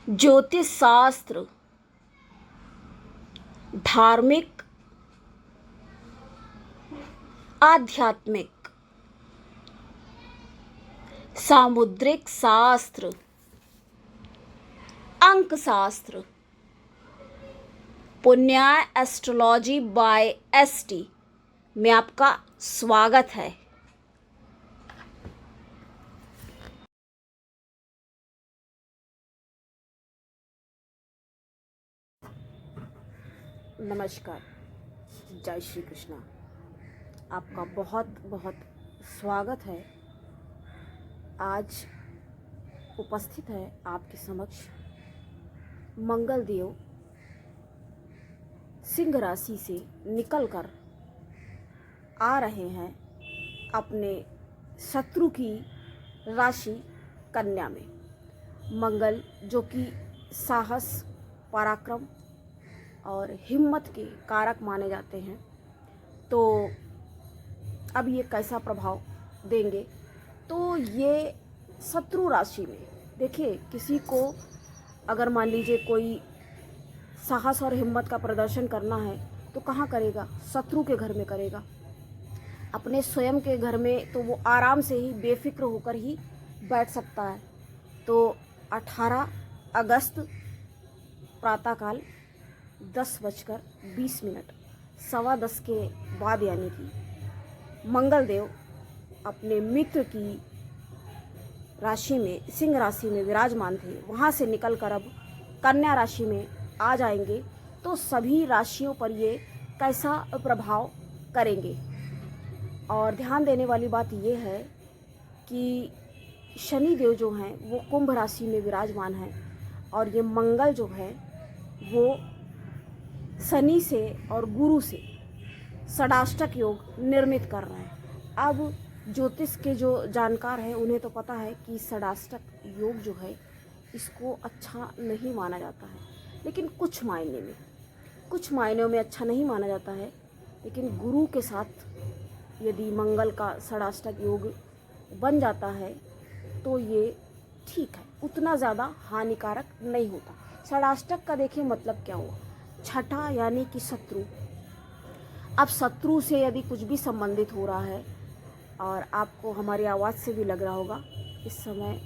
ज्योतिष शास्त्र, धार्मिक, आध्यात्मिक, सामुद्रिक शास्त्र, अंक शास्त्र, पुण्याय एस्ट्रोलॉजी बाय एसटी में आपका स्वागत है। नमस्कार, जय श्री कृष्णा। आपका बहुत बहुत स्वागत है। आज उपस्थित है आपके समक्ष मंगल देव सिंह राशि से निकलकर आ रहे हैं अपने शत्रु की राशि कन्या में। मंगल जो कि साहस, पराक्रम और हिम्मत के कारक माने जाते हैं, तो अब ये कैसा प्रभाव देंगे? तो ये शत्रु राशि में देखिए, किसी को अगर मान लीजिए कोई साहस और हिम्मत का प्रदर्शन करना है तो कहाँ करेगा? शत्रु के घर में करेगा। अपने स्वयं के घर में तो वो आराम से ही बेफिक्र होकर ही बैठ सकता है। तो 18 अगस्त प्रातःकाल 10:20 10:15 के बाद, यानी कि मंगल देव अपने मित्र की राशि में, सिंह राशि में विराजमान थे, वहाँ से निकलकर अब कन्या राशि में आ जाएंगे। तो सभी राशियों पर ये कैसा प्रभाव करेंगे? और ध्यान देने वाली बात ये है कि शनि देव जो हैं वो कुंभ राशि में विराजमान हैं, और ये मंगल जो है वो शनि से और गुरु से षडाष्टक योग निर्मित कर रहे हैं। अब ज्योतिष के जो जानकार हैं उन्हें तो पता है कि षडाष्टक योग जो है इसको अच्छा नहीं माना जाता है, लेकिन कुछ मायनों में अच्छा नहीं माना जाता है। लेकिन गुरु के साथ यदि मंगल का षडाष्टक योग बन जाता है तो ये ठीक है, उतना ज़्यादा हानिकारक नहीं होता। षडाष्टक का देखिए मतलब क्या हुआ? छठा यानी कि शत्रु। अब शत्रु से यदि कुछ भी संबंधित हो रहा है, और आपको हमारी आवाज़ से भी लग रहा होगा इस समय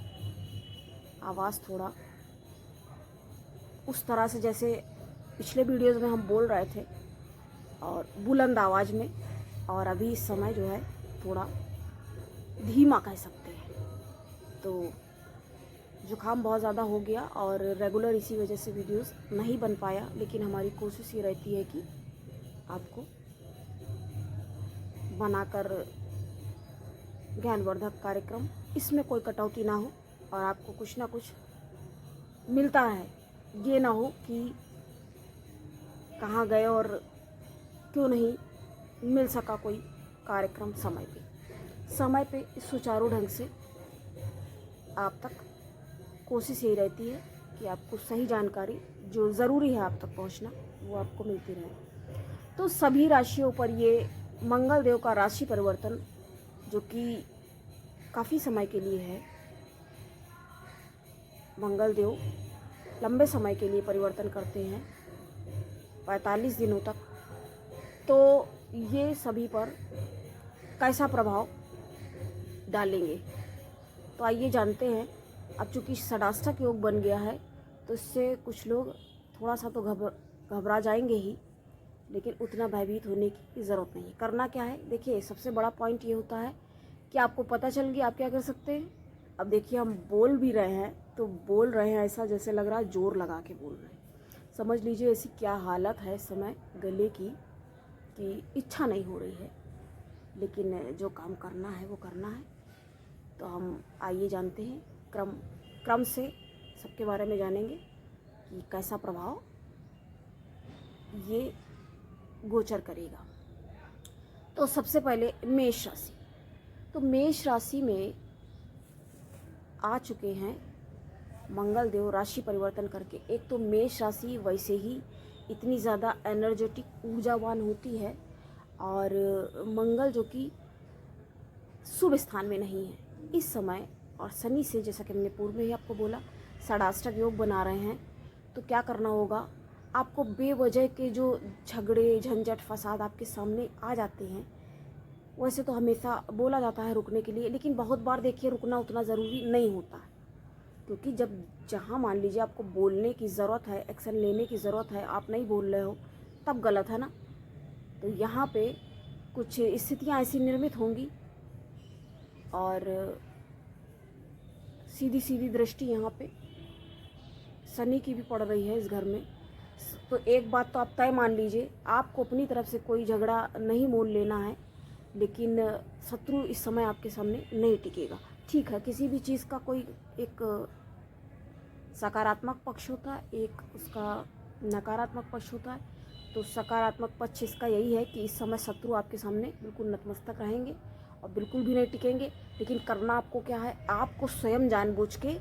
आवाज़ थोड़ा उस तरह से जैसे पिछले वीडियोज़ में हम बोल रहे थे, और बुलंद आवाज़ में, और अभी इस समय जो है थोड़ा धीमा कह सकते हैं। तो जुकाम बहुत ज़्यादा हो गया और रेगुलर इसी वजह से वीडियोस नहीं बन पाया, लेकिन हमारी कोशिश ये रहती है कि आपको बनाकर ज्ञानवर्धक कार्यक्रम, इसमें कोई कटौती ना हो और आपको कुछ ना कुछ मिलता है। ये ना हो कि कहाँ गए और क्यों नहीं मिल सका कोई कार्यक्रम समय पे सुचारू ढंग से आप तक कोशिश यही रहती है कि आपको सही जानकारी जो ज़रूरी है आप तक पहुंचना, वो आपको मिलती रहे। तो सभी राशियों पर ये मंगल देव का राशि परिवर्तन, जो कि काफ़ी समय के लिए है, मंगल देव लंबे समय के लिए परिवर्तन करते हैं, 45 दिनों तक। तो ये सभी पर कैसा प्रभाव डालेंगे, तो आइए जानते हैं। अब चूँकि षडाष्टक योग बन गया है तो इससे कुछ लोग थोड़ा सा तो घबरा जाएंगे ही, लेकिन उतना भयभीत होने की ज़रूरत नहीं। करना क्या है? देखिए, सबसे बड़ा पॉइंट ये होता है कि आपको पता चल गया आप क्या कर सकते हैं। अब देखिए, हम बोल भी रहे हैं तो बोल रहे हैं ऐसा जैसे लग रहा है जोर लगा के बोल रहे हैं। समझ लीजिए ऐसी क्या हालत है इस समय गले की कि इच्छा नहीं हो रही है, लेकिन जो काम करना है वो करना है। तो हम आइए जानते हैं, क्रम से सबके बारे में जानेंगे कि कैसा प्रभाव ये गोचर करेगा। तो सबसे पहले मेष राशि। तो मेष राशि में आ चुके हैं मंगल देव राशि परिवर्तन करके। एक तो मेष राशि वैसे ही इतनी ज़्यादा एनर्जेटिक, ऊर्जावान होती है, और मंगल जो कि शुभ स्थान में नहीं है इस समय, और शनि से, जैसा कि हमने पूर्व में ही आपको बोला, षडाष्टक योग बना रहे हैं, तो क्या करना होगा, आपको बेवजह के जो झगड़े झंझट फसाद आपके सामने आ जाते हैं, वैसे तो हमेशा बोला जाता है रुकने के लिए, लेकिन बहुत बार देखिए रुकना उतना ज़रूरी नहीं होता है। क्योंकि जब जहाँ मान लीजिए आपको बोलने की ज़रूरत है, एक्शन लेने की ज़रूरत है, आप नहीं बोल रहे हो, तब गलत है ना। तो यहाँ पे कुछ स्थितियाँ ऐसी निर्मित होंगी और सीधी सीधी दृष्टि यहाँ पे शनि की भी पड़ रही है इस घर में। तो एक बात तो आप तय मान लीजिए, आपको अपनी तरफ से कोई झगड़ा नहीं मोल लेना है, लेकिन शत्रु इस समय आपके सामने नहीं टिकेगा। ठीक है, किसी भी चीज़ का कोई एक सकारात्मक पक्ष होता है, एक उसका नकारात्मक पक्ष होता है। तो सकारात्मक पक्ष इसका यही है कि इस समय शत्रु आपके सामने बिल्कुल नतमस्तक रहेंगे और बिल्कुल भी नहीं टिकेंगे। लेकिन करना आपको क्या है, आपको स्वयं जानबूझ के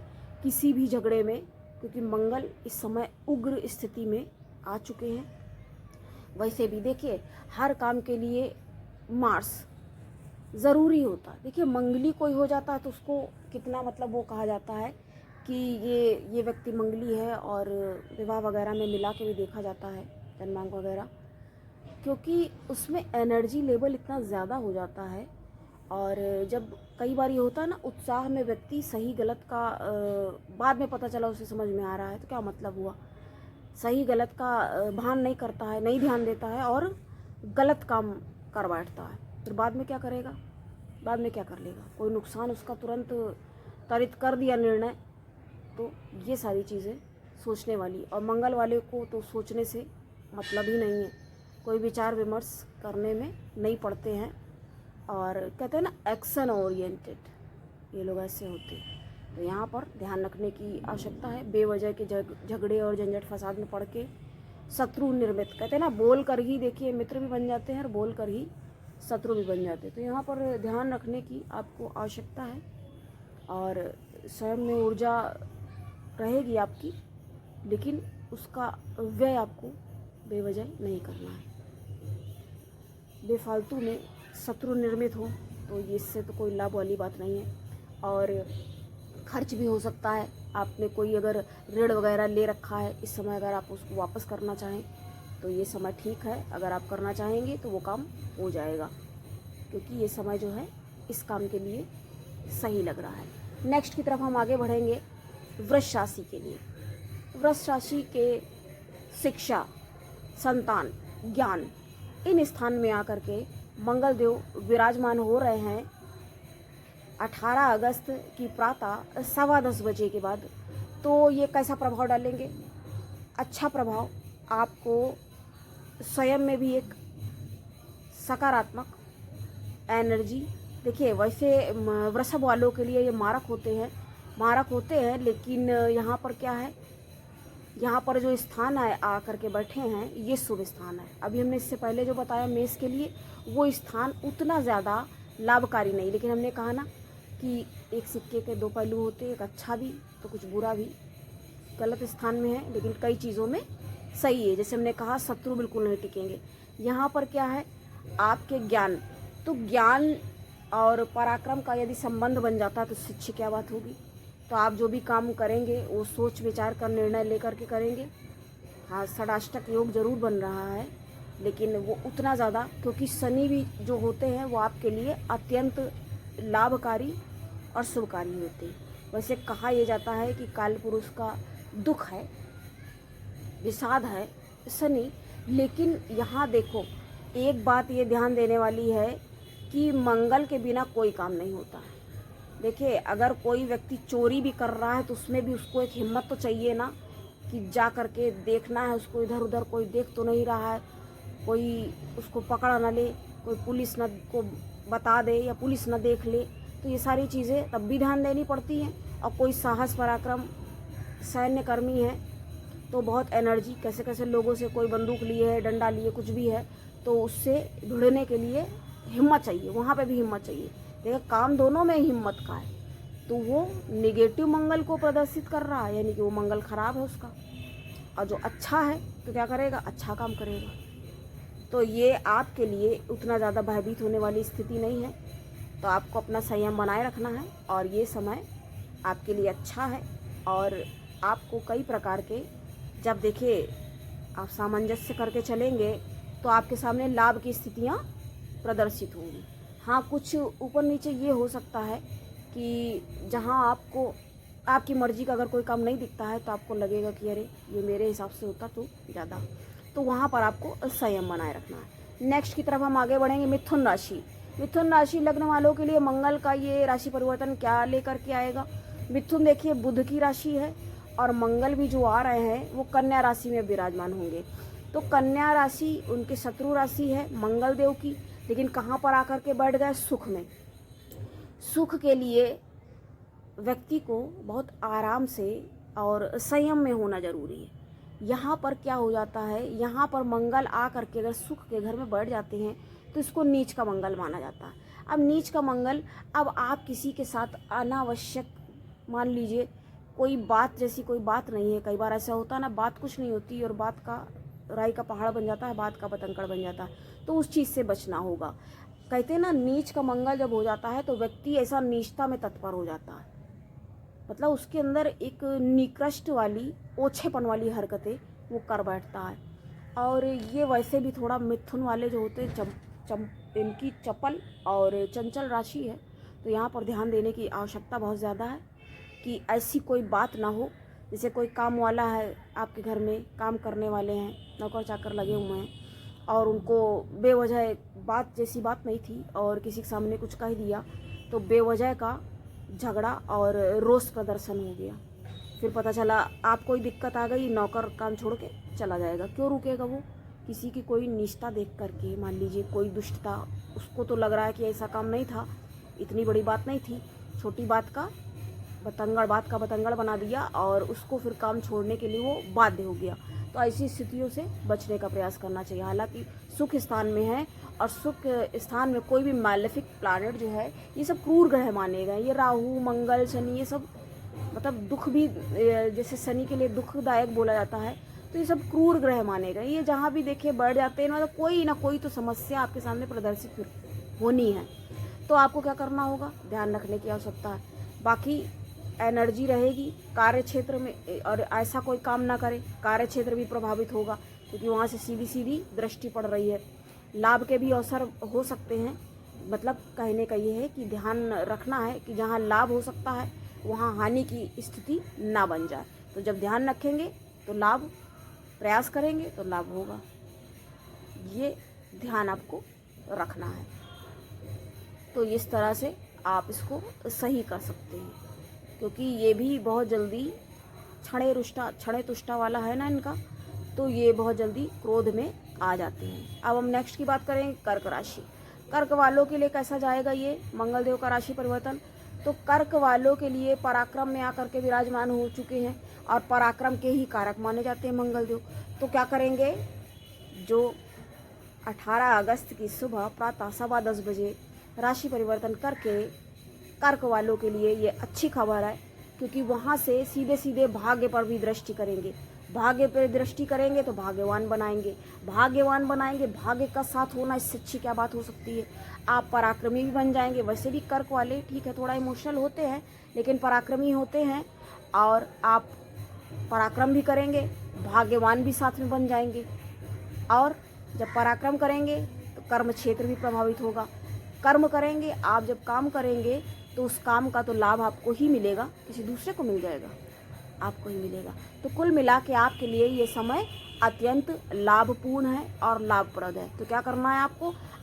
किसी भी झगड़े में, क्योंकि मंगल इस समय उग्र स्थिति में आ चुके हैं। वैसे भी देखिए हर काम के लिए मार्स ज़रूरी होता है। देखिए मंगली कोई हो जाता है तो उसको कितना मतलब वो कहा जाता है कि ये व्यक्ति मंगली है, और विवाह वगैरह में मिला के भी देखा जाता है जन्मांक वगैरह, क्योंकि उसमें एनर्जी लेवल इतना ज़्यादा हो जाता है। और जब कई बार ये होता है ना, उत्साह में व्यक्ति सही गलत का बाद में पता चला उसे समझ में आ रहा है, तो क्या मतलब हुआ, सही गलत का भान नहीं करता है, नहीं ध्यान देता है और गलत काम कर बैठता है, फिर बाद में क्या करेगा, बाद में क्या कर लेगा, कोई नुकसान उसका तुरंत त्वरित कर दिया निर्णय। तो ये सारी चीज़ें सोचने वाली, और मंगल वाले को तो सोचने से मतलब ही नहीं है, कोई विचार विमर्श करने में नहीं पड़ते हैं, और कहते हैं ना एक्शन ओरिएंटेड, ये लोग ऐसे होते हैं। तो यहाँ पर ध्यान रखने की आवश्यकता है, बेवजह के झगड़े और झंझट फसाद में पड़ के शत्रु निर्मित, कहते हैं ना बोल कर ही देखिए मित्र भी बन जाते हैं और बोल कर ही शत्रु भी बन जाते हैं। तो यहाँ पर ध्यान रखने की आपको आवश्यकता है, और स्वयं में ऊर्जा रहेगी आपकी, लेकिन उसका व्यय आपको बेवजह नहीं करना है। बेफालतू में शत्रु निर्मित हो तो इससे तो कोई लाभ वाली बात नहीं है, और खर्च भी हो सकता है। आपने कोई अगर ऋण वगैरह ले रखा है, इस समय अगर आप उसको वापस करना चाहें तो ये समय ठीक है, अगर आप करना चाहेंगे तो वो काम हो जाएगा, क्योंकि ये समय जो है इस काम के लिए सही लग रहा है। नेक्स्ट की तरफ हम आगे बढ़ेंगे वृष राशि के लिए। वृष राशि के शिक्षा, संतान, ज्ञान, इन स्थान में आकर के मंगल देव विराजमान हो रहे हैं 18 अगस्त की प्रातः 10:15 बजे के बाद। तो ये कैसा प्रभाव डालेंगे, अच्छा प्रभाव, आपको स्वयं में भी एक सकारात्मक एनर्जी। देखिए वैसे वृषभ वालों के लिए ये मारक होते हैं, लेकिन यहाँ पर क्या है, यहाँ पर जो स्थान है आकर के बैठे हैं, ये शुभ स्थान है। अभी हमने इससे पहले जो बताया मेष के लिए, वो स्थान उतना ज़्यादा लाभकारी नहीं, लेकिन हमने कहा ना कि एक सिक्के के दो पहलू होते हैं, एक अच्छा भी तो कुछ बुरा भी। गलत स्थान में है लेकिन कई चीज़ों में सही है, जैसे हमने कहा शत्रु बिल्कुल नहीं टिकेंगे। यहाँ पर क्या है, आपके ज्ञान, तो ज्ञान और पराक्रम का यदि संबंध बन जाता है तो इससे अच्छी क्या बात होगी। तो आप जो भी काम करेंगे वो सोच विचार कर निर्णय लेकर के करेंगे। हाँ, षडाष्टक योग जरूर बन रहा है, लेकिन वो उतना ज़्यादा, क्योंकि शनि भी जो होते हैं वो आपके लिए अत्यंत लाभकारी और शुभकारी होते हैं। वैसे कहा यह जाता है कि काल पुरुष का दुख है, विषाद है शनि, लेकिन यहाँ देखो एक बात ये ध्यान देने वाली है कि मंगल के बिना कोई काम नहीं होता है। देखिए अगर कोई व्यक्ति चोरी भी कर रहा है तो उसमें भी उसको एक हिम्मत तो चाहिए ना, कि जा करके देखना है उसको, इधर उधर कोई देख तो नहीं रहा है, कोई उसको पकड़ा ना ले, कोई पुलिस न को बता दे या पुलिस न देख ले। तो ये सारी चीज़ें तब भी ध्यान देनी पड़ती हैं। और कोई साहस पराक्रम सैन्य कर्मी है तो बहुत एनर्जी, कैसे कैसे लोगों से कोई बंदूक लिए है, डंडा लिए, कुछ भी है, तो उससे भिड़ने के लिए हिम्मत चाहिए, वहाँ पे भी हिम्मत चाहिए। देखिए काम दोनों में हिम्मत का है, तो वो नेगेटिव मंगल को प्रदर्शित कर रहा है, यानी कि वो मंगल खराब है उसका, और जो अच्छा है तो क्या करेगा, अच्छा काम करेगा। तो ये आपके लिए उतना ज़्यादा भयभीत होने वाली स्थिति नहीं है। तो आपको अपना संयम बनाए रखना है, और ये समय आपके लिए अच्छा है। और आपको कई प्रकार के, जब देखिए आप सामंजस्य करके चलेंगे तो आपके सामने लाभ की स्थितियाँ प्रदर्शित होंगी। हाँ, कुछ ऊपर नीचे ये हो सकता है कि जहाँ आपको आपकी मर्जी का अगर कोई काम नहीं दिखता है तो आपको लगेगा कि अरे ये मेरे हिसाब से होता तो ज़्यादा, तो वहाँ पर आपको संयम बनाए रखना है। नेक्स्ट की तरफ हम आगे बढ़ेंगे। मिथुन राशि। मिथुन राशि लग्न वालों के लिए मंगल का ये राशि परिवर्तन क्या लेकर के आएगा। मिथुन देखिए बुध की राशि है और मंगल भी जो आ रहे हैं वो कन्या राशि में विराजमान होंगे। तो कन्या राशि उनके शत्रु राशि है मंगल देव की, लेकिन कहाँ पर आकर के बैठ गए, सुख में। सुख के लिए व्यक्ति को बहुत आराम से और संयम में होना जरूरी है। यहाँ पर क्या हो जाता है, यहाँ पर मंगल आ करके अगर सुख के घर में बैठ जाते हैं तो इसको नीच का मंगल माना जाता है। अब नीच का मंगल, अब आप किसी के साथ अनावश्यक, मान लीजिए कोई बात जैसी कोई बात नहीं है, कई बार ऐसा होता है ना, बात कुछ नहीं होती और बात का राई का पहाड़ बन जाता है, बात का बतंगड़ बन जाता है, तो उस चीज़ से बचना होगा। कहते हैं ना, नीच का मंगल जब हो जाता है तो व्यक्ति ऐसा नीचता में तत्पर हो जाता है, मतलब उसके अंदर एक निकृष्ट वाली, ओछेपन वाली हरकतें वो कर बैठता है। और ये वैसे भी थोड़ा मिथुन वाले जो होते हैं इनकी चपल और चंचल राशि है, तो यहाँ पर ध्यान देने की आवश्यकता बहुत ज़्यादा है कि ऐसी कोई बात ना हो। जैसे कोई काम वाला है आपके घर में, काम करने वाले हैं, नौकर चाकर लगे हुए हैं और उनको बेवजह बात जैसी बात नहीं थी और किसी के सामने कुछ कह दिया तो बेवजह का झगड़ा और रोष प्रदर्शन हो गया। फिर पता चला आप कोई दिक्कत आ गई, नौकर काम छोड़ के चला जाएगा। क्यों रुकेगा वो? किसी की कोई निष्ठा देख करके, मान लीजिए कोई दुष्टता, उसको तो लग रहा है कि ऐसा काम नहीं था, इतनी बड़ी बात नहीं थी, छोटी बात का बतंगड़ बना दिया और उसको फिर काम छोड़ने के लिए वो बाध्य हो गया। तो ऐसी स्थितियों से बचने का प्रयास करना चाहिए। हालांकि सुख स्थान में है और सुख स्थान में कोई भी मैलेफिक प्लैनेट जो है, ये सब क्रूर ग्रह माने गए। ये राहु, मंगल, शनि, ये सब मतलब दुख भी, जैसे शनि के लिए दुखदायक बोला जाता है, तो ये सब क्रूर ग्रह माने गए। ये जहाँ भी देखिए बढ़ जाते हैं, मतलब कोई ना कोई तो समस्या आपके सामने प्रदर्शित होनी है। तो आपको क्या करना होगा, ध्यान रखने की आवश्यकता है। बाकी एनर्जी रहेगी कार्य क्षेत्र में, और ऐसा कोई काम ना करे, कार्य क्षेत्र भी प्रभावित होगा क्योंकि वहाँ से सीधी सीधी दृष्टि पड़ रही है। लाभ के भी अवसर हो सकते हैं, मतलब कहने का ये है कि ध्यान रखना है कि जहाँ लाभ हो सकता है वहाँ हानि की स्थिति ना बन जाए। तो जब ध्यान रखेंगे तो लाभ, प्रयास करेंगे तो लाभ होगा, ये ध्यान आपको रखना है। तो इस तरह से आप इसको सही कर सकते हैं, क्योंकि ये भी बहुत जल्दी क्षणे तुष्टा वाला है ना इनका, तो ये बहुत जल्दी क्रोध में आ जाते हैं। अब हम नेक्स्ट की बात करें, कर्क राशि। कर्क वालों के लिए कैसा जाएगा ये मंगल देव का राशि परिवर्तन। तो कर्क वालों के लिए पराक्रम में आकर के विराजमान हो चुके हैं और पराक्रम के ही कारक माने जाते हैं मंगल देव। तो क्या करेंगे, जो 18 अगस्त की सुबह प्रातः 10:15 बजे राशि परिवर्तन करके कर्क वालों के लिए ये अच्छी खबर है, क्योंकि वहाँ से सीधे सीधे भाग्य पर भी दृष्टि करेंगे। भाग्य पर दृष्टि करेंगे तो भाग्यवान बनाएंगे, भाग्य का साथ होना, इससे अच्छी क्या बात हो सकती है। आप पराक्रमी भी बन जाएंगे। वैसे भी कर्क वाले ठीक है थोड़ा इमोशनल होते हैं, लेकिन पराक्रमी होते हैं, और आप पराक्रम भी करेंगे, भाग्यवान भी साथ में बन जाएंगे। और जब पराक्रम करेंगे तो कर्म क्षेत्र भी प्रभावित होगा। कर्म करेंगे आप, जब काम करेंगे तो उस काम का तो लाभ आपको ही मिलेगा, किसी दूसरे को मिल जाएगा, आपको ही मिलेगा। तो कुल मिला के आपके लिए ये समय अत्यंत लाभपूर्ण है और लाभप्रद है। तो क्या करना है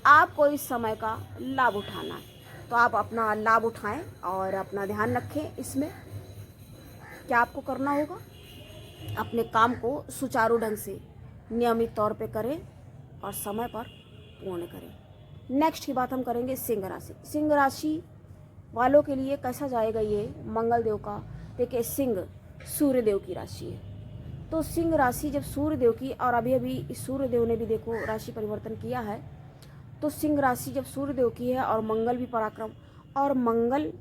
आपको इस समय का लाभ उठाना है। तो आप अपना लाभ उठाएं और अपना ध्यान रखें। इसमें क्या आपको करना होगा, अपने काम को सुचारू ढंग से नियमित तौर पे करें और समय पर पूर्ण करें। नेक्स्ट की बात हम करेंगे सिंह राशि। सिंह राशि वालों के लिए कैसा जाएगा ये मंगल देव का। देखिए, सिंह सूर्य देव की राशि है, तो सिंह राशि जब सूर्य देव की, और अभी सूर्य देव ने भी देखो राशि परिवर्तन किया है, तो सिंह राशि जब सूर्य देव की है और मंगल भी पराक्रम, और मंगल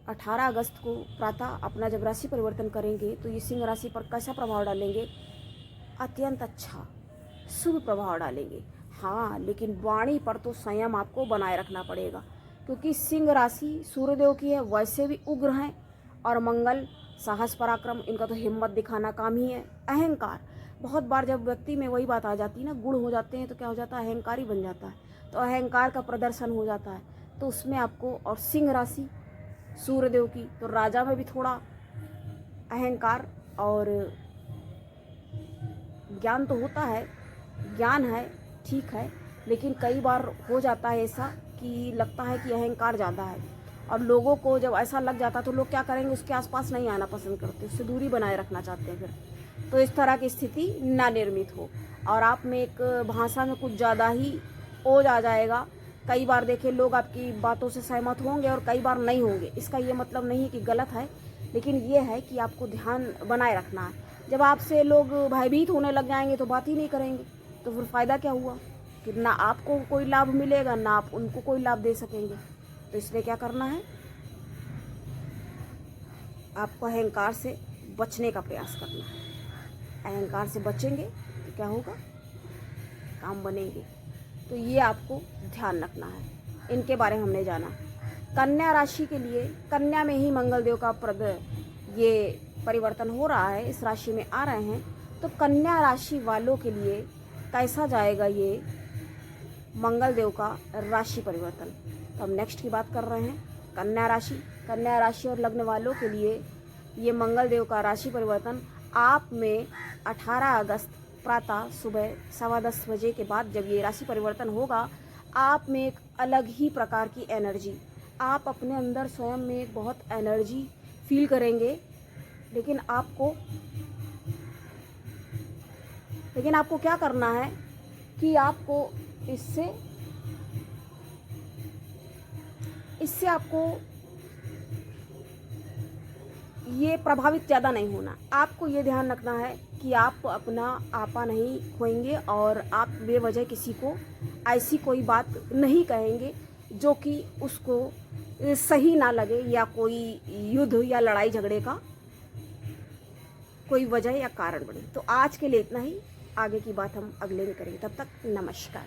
18 अगस्त को प्रातः अपना जब राशि परिवर्तन करेंगे तो ये सिंह राशि पर कैसा प्रभाव डालेंगे, अत्यंत अच्छा शुभ प्रभाव डालेंगे। हाँ, लेकिन वाणी पर तो संयम आपको बनाए रखना पड़ेगा, क्योंकि सिंह राशि सूर्यदेव की है, वैसे भी उग्र हैं, और मंगल साहस पराक्रम, इनका तो हिम्मत दिखाना काम ही है। अहंकार, बहुत बार जब व्यक्ति में वही बात आ जाती है ना, गुण हो जाते हैं तो क्या हो जाता है, अहंकार ही बन जाता है, तो अहंकार का प्रदर्शन हो जाता है। तो उसमें आपको, और सिंह राशि सूर्यदेव की, तो राजा में भी थोड़ा अहंकार और ज्ञान तो होता है, ज्ञान है, ठीक है, लेकिन कई बार हो जाता है ऐसा कि लगता है कि अहंकार ज़्यादा है, और लोगों को जब ऐसा लग जाता है तो लोग क्या करेंगे, उसके आसपास नहीं आना पसंद करते, उससे दूरी बनाए रखना चाहते हैं फिर। तो इस तरह की स्थिति ना निर्मित हो, और आप में एक भाषा में कुछ ज़्यादा ही ओज आ जाएगा। कई बार देखिए, लोग आपकी बातों से सहमत होंगे और कई बार नहीं होंगे। इसका ये मतलब नहीं है कि गलत है, लेकिन ये है कि आपको ध्यान बनाए रखना है। जब आपसे लोग भयभीत होने लग जाएंगे तो बात ही नहीं करेंगे, तो फिर फ़ायदा क्या हुआ कि ना आपको कोई लाभ मिलेगा, ना आप उनको कोई लाभ दे सकेंगे। तो इसलिए क्या करना है, आपको अहंकार से बचने का प्रयास करना है। अहंकार से बचेंगे तो क्या होगा, काम बनेंगे। तो ये आपको ध्यान रखना है। इनके बारे में हमने जाना। कन्या राशि के लिए, कन्या में ही मंगल देव का ये परिवर्तन हो रहा है, इस राशि में आ रहे हैं। तो कन्या राशि वालों के लिए कैसा जाएगा ये मंगल देव का राशि परिवर्तन, तो हम नेक्स्ट की बात कर रहे हैं। कन्या राशि और लग्न वालों के लिए ये मंगल देव का राशि परिवर्तन आप में 18 अगस्त प्रातः सुबह 10:15 बजे के बाद जब ये राशि परिवर्तन होगा, आप में एक अलग ही प्रकार की एनर्जी, आप अपने अंदर स्वयं में एक बहुत एनर्जी फील करेंगे। लेकिन आपको क्या करना है कि आपको इससे आपको ये प्रभावित ज़्यादा नहीं होना। आपको ये ध्यान रखना है कि आप अपना आपा नहीं खोएंगे, और आप बेवजह किसी को ऐसी कोई बात नहीं कहेंगे जो कि उसको सही ना लगे, या कोई युद्ध या लड़ाई झगड़े का कोई वजह या कारण बने। तो आज के लिए इतना ही, आगे की बात हम अगले में करेंगे। तब तक नमस्कार।